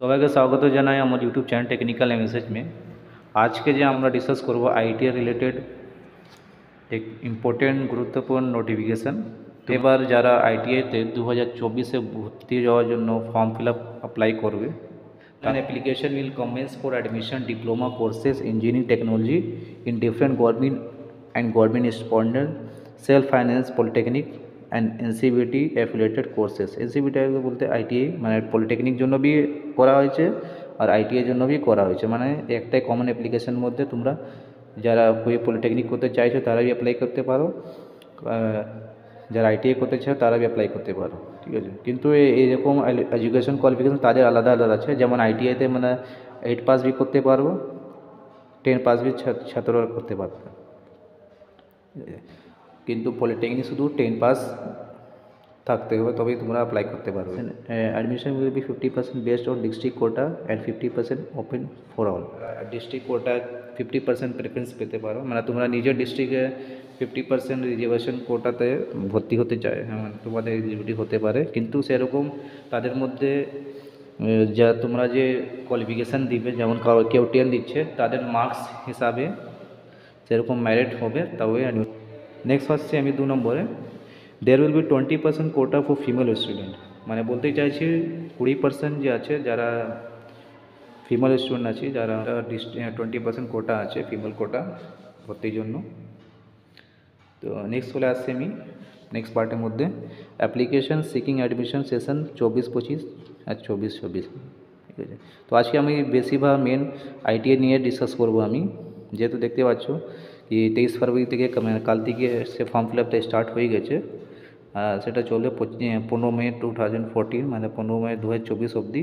সবাইকে স্বাগত জানাই আমার ইউটিউব চ্যানেল টেকনিক্যাল এমএসএস মে। আজকে যে আমরা ডিসকাস করব আইটিআই রিলেটেড এক ইম্পর্টেন্ট গুরুত্বপূর্ণ নোটিফিকেশান। এবার যারা আইটিআইতে 2024-এ ভর্তি যাওয়ার জন্য ফর্ম ফিল আপ অ্যাপ্লাই করবে, an application will commence for admission diploma courses engineering technology in different government and government sponsored self finance polytechnic and NCVT affiliated courses. NCVT বলতে ITI মানে polytechnic জন্য B করা হয়েছে আর ITI জন্য B করা হয়েছে, মানে একটাই কমন অ্যাপ্লিকেশনের মধ্যে তোমরা যারা পলিটেকনিক করতে চাইছো তারা বি অ্যাপ্লাই করতে পারো, যারা আইটিআই করতে চাও তারা বি অ্যাপ্লাই করতে পারো, ঠিক আছে। কিন্তু এইরকম এডুকেশন কোয়ালিফিকেশন তাদের আলাদা আলাদা আছে। যেমন আইটিআইতে মানে 8 পাস বি করতে পারবো, 10 পাস বি ছাত্ররা করতে পারবে, কিন্তু পলিটেকনিক শুধু 10 পাস থাকতে হবে তবেই তোমরা অ্যাপ্লাই করতে পারবে। Admission will be 50% based on district quota and 50% open for all. District quota 50% preference পেতে পারো, মানে তোমরা নিজের ডিস্ট্রিক্টে 50% রিজার্ভেশন কোটাতে ভর্তি হতে চায়, হ্যাঁ তোমাদের এলিজিবিলিটি হতে পারে। কিন্তু সেরকম তাদের মধ্যে যা তোমরা যে কোয়ালিফিকেশান দিবে, যেমন কেউ 10 দিচ্ছে তাদের মার্কস হিসাবে সেরকম মেরিট হবে তবে। নেক্সট হচ্ছে আমি 2 নম্বরে, there will be 20% quota for female student. মানে বলতে চাইছি 20% যে আছে যারা ফিমেল স্টুডেন্ট আছে, যারা 20% কোটা আছে ফিমেল কোটা ভর্তির জন্য। তো নেক্সট চলে আসছে আমি নেক্সট পার্টের মধ্যে, অ্যাপ্লিকেশান সিকিং অ্যাডমিশন সেশন 24-25 আর 24-26, ঠিক আছে। তো আজকে আমি বেশিরভাগ মেন আইটিআই নিয়ে ডিসকাস করবো আমি, যেহেতু দেখতে পাচ্ছ কি 23 ফেব্রুয়ারি থেকে কাল থেকে সে ফর্ম ফিল আপটা স্টার্ট হয়ে গেছে, সেটা চলবে 15 মে 2014, মানে 15 মে 2024 অবধি।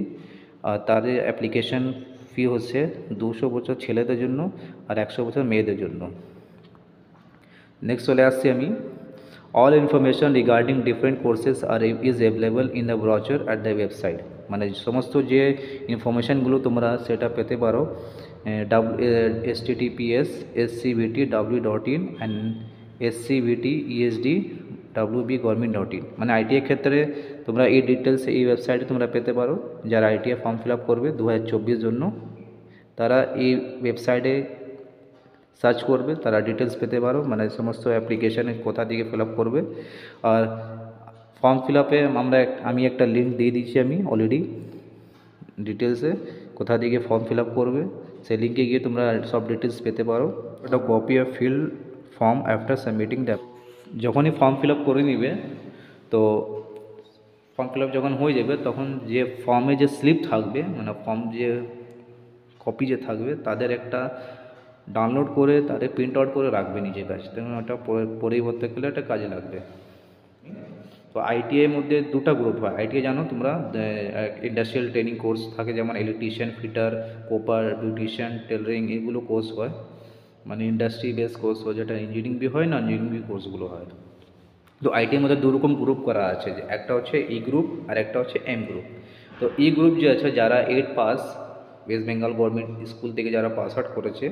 আর তার অ্যাপ্লিকেশান ফি হচ্ছে 200 বছর ছেলেদের জন্য আর 100 বছর মেয়েদের জন্য। নেক্সট চলে আসছি আমি, all information regarding different courses are is available in the brochure at the website. মানে সমস্ত যে ইনফরমেশানগুলো তোমরা সেটা পেতে পারো https://scvtw.in and scvtesd.wb.government.in। মানে আইটিআই ক্ষেত্রে তোমরা এই ডিটেলস এই ওয়েবসাইটে তোমরা পেতে পারো। যারা আইটিআই ফর্ম ফিল আপ করবে 2024 জন্য, তারা এই ওয়েবসাইটে সার্চ করবে, তারা ডিটেলস পেতে পারো, মানে সমস্ত অ্যাপ্লিকেশানে কোথা থেকে ফিল আপ করবে। আর ফর্ম ফিল আপে আমি একটা লিঙ্ক দিয়ে দিচ্ছি আমি অলরেডি ডিটেলসে, কোথা থেকে ফর্ম ফিল আপ করবে সেই লিঙ্কে গিয়ে তোমরা সব ডিটেলস পেতে পারো। একটা copy of feel form after submitting the, যখনই ফর্ম ফিল আপ করে নিবে, তো ফর্ম ফিল আপ যখন হয়ে যাবে তখন যে ফর্মে যে স্লিপ থাকবে, মানে ফর্ম যে কপি যে থাকবে তাদের একটা ডাউনলোড করে তাদের প্রিন্ট আউট করে রাখবে নিজের কাছে, তেমন ওটা পরবর্তী গেলে একটা কাজে লাগবে। তো আইটিআইয়ের মধ্যে 2টা গ্রুপ হয়। আইটিআই জানো তোমরা ইন্ডাস্ট্রিয়াল ট্রেনিং কোর্স থাকে, যেমন ইলেকট্রিশিয়ান, ফিটার, কোপার, বিউটিশিয়ান, টেলারিং, এগুলো কোর্স হয়, মানে ইন্ডাস্ট্রি বেস কোর্স হয়, যেটা ইঞ্জিনিয়ারিং বি হয় না, ইঞ্জিনিয়ারিং বি কোর্সগুলো হয়। তো আইটিআইয়ের মধ্যে 2 রকম গ্রুপ করা আছে, যে একটা হচ্ছে ই গ্রুপ আর একটা হচ্ছে এম গ্রুপ। তো ই গ্রুপ যে আছে যারা 8 pass West Bengal government school থেকে যারা পাস আউট করেছে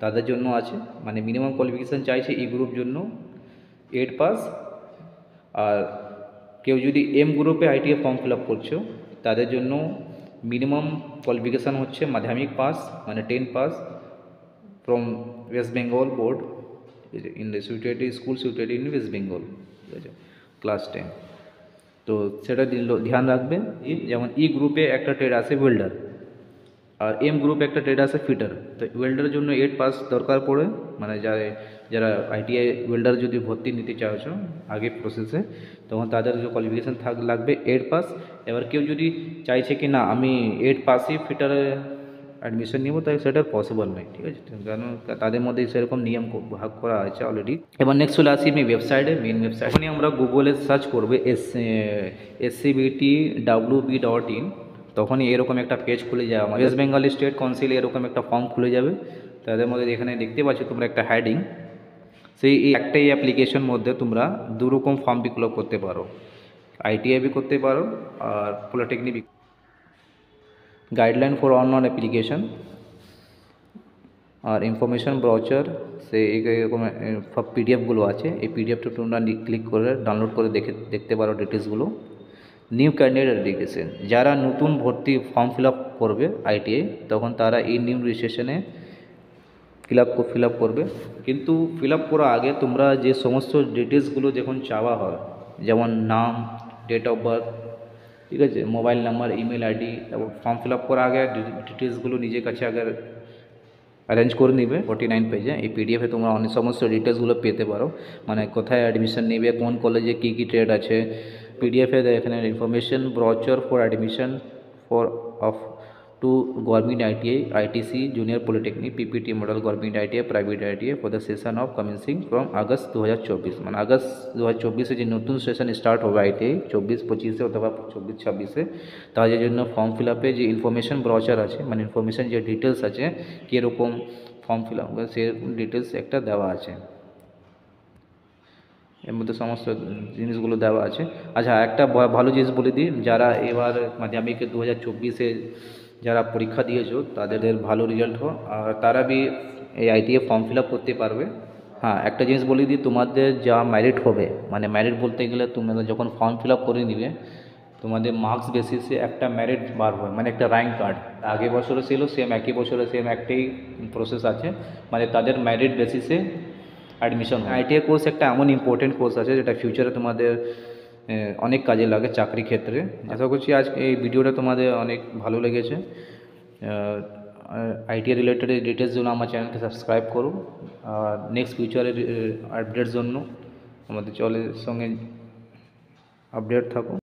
তাদের জন্য আছে, মানে মিনিমাম কোয়ালিফিকেশান চাইছে ই গ্রুপ জন্য 8 পাস। আর কেউ যদি এম গ্রুপে আইটিআই ফর্ম ফিল আপ করছো তাদের জন্য মিনিমাম কোয়ালিফিকেশান হচ্ছে মাধ্যমিক পাস, মানে 10 pass from West Bengal board in the situated school situated in West Bengal, ঠিক আছে, ক্লাস 10। তো সেটা ধ্যান রাখবে। যেমন ই গ্রুপে একটা ট্রেড আছে ওয়েল্ডার, আর এম গ্রুপে একটা ট্রেড আছে ফিটার। তো ওয়েল্ডারের জন্য 8 পাস দরকার পড়ে, মানে যারা আইটিআই ওয়েল্ডার যদি ভর্তি নিতে চাইছো আগে প্রসেসে, তখন তাদের যে কোয়ালিফিকেশান লাগবে 8 পাস। এবার কেউ যদি চাইছে কি না আমি 8 পাসই ফিটারে অ্যাডমিশন নিব, তাই সেটা পসিবল নয়, ঠিক আছে, কারণ তাদের মধ্যে সেরকম নিয়ম ভাগ করা আছে অলরেডি। এবার নেক্সট চলে আসি আমি ওয়েবসাইটে, মেন ওয়েবসাইট নিয়ে আমরা গুগলে সার্চ করবে scvtwb.in, তখনই এরকম একটা পেজ খুলে যাবে, আমার ওয়েস্ট বেঙ্গল স্টেট কাউন্সিল এরকম একটা ফর্ম খুলে যাবে। তাদের মধ্যে এখানে দেখতে পাচ্ছ তোমরা একটা হেডিং, সেই একটাই অ্যাপ্লিকেশন মধ্যে তোমরা 2 রকম ফর্ম ফিল আপ করতে পারো, আইটিআই বি করতে পারো আর polytechnic. Guideline for online application আর ইনফরমেশন ব্রাউচার, সে এরকম সব পিডিএফগুলো আছে, এই পিডিএফটা তোমরা ক্লিক করে ডাউনলোড করে দেখতে পারো ডিটেলসগুলো। নিউ ক্যান্ডিডেট এডুকেশন, যারা নতুন ভর্তি ফর্ম ফিল আপ করবে আইটিআই, তখন তারা এই নিউ রেজিস্ট্রেশনে ফিল আপ করবে। কিন্তু ফিল আপ করার আগে তোমরা যে সমস্ত ডিটেলসগুলো যখন চাওয়া হয়, যেমন নাম, ডেট অফ বার্থ, ঠিক আছে, মোবাইল নাম্বার, ইমেল আইডি, এবং ফর্ম ফিল আপ করার আগে ডিটেলসগুলো নিজের কাছে আগে অ্যারেঞ্জ করে নিবে 49 পেজে। এই পিডিএফে তোমরা অনেক সমস্ত ডিটেলসগুলো পেতে পারো, মানে কোথায় অ্যাডমিশন নেবে, কোন কলেজে কী কী ট্রেড আছে। পিডিএফে এখানে information brochure for admission for of to government ITI, ITC, junior polytechnic, PPT model government ITI, private ITI for the session of commencing from August 2024, মানে আগস্ট 2024 যে নতুন সেশন স্টার্ট হবে আইটিআই 24-25 অথবা 24-26, তার জন্য ফর্ম ফিল আপে যে information ব্রোচার আছে, মানে ইনফরমেশন যে ডিটেলস আছে কীরকম ফর্ম ফিল আপ সেরকম ডিটেলস একটা দেওয়া আছে, এর মধ্যে সমস্ত জিনিসগুলো দেওয়া আছে। আচ্ছা, একটা ভালো জিনিস বলে দিই, যারা এবার মাধ্যমিকে 2024-এ যারা পরীক্ষা দিয়েছো তাদের ভালো রেজাল্ট হোক, আর তারা বি এই আইটিআই ফর্ম ফিল আপ করতে পারবে। হ্যাঁ, একটা জিনিস বলে দিই, তোমাদের যা মেরিট হবে, মানে মেরিট বলতে গেলে তোমরা যখন ফর্ম ফিল আপ করে নিবে, তোমাদের মার্কস বেসিসে একটা মেরিট বার হয়, মানে একটা র্যাঙ্ক কার্ড। আগের বছরে ছিল সেম, একই বছরে সেম একটাই প্রসেস আছে, মানে তাদের মেরিট বেসিসে অ্যাডমিশন হয়। আইটিআই কোর্স একটা এমন ইম্পর্টেন্ট কোর্স আছে যেটা ফিউচারে তোমাদের অনেক কাজে লাগে চাকরি ক্ষেত্রে। আশা করছি আজ এই ভিডিওটা তোমাদের অনেক ভালো লেগেছে। আইটিআই রিলেটেড ডিটেলস জন্য আমার চ্যানেলকে সাবস্ক্রাইব করো, আর নেক্সট ফিউচারের আপডেটস জন্য আমাদের সঙ্গে আপডেট থাকো।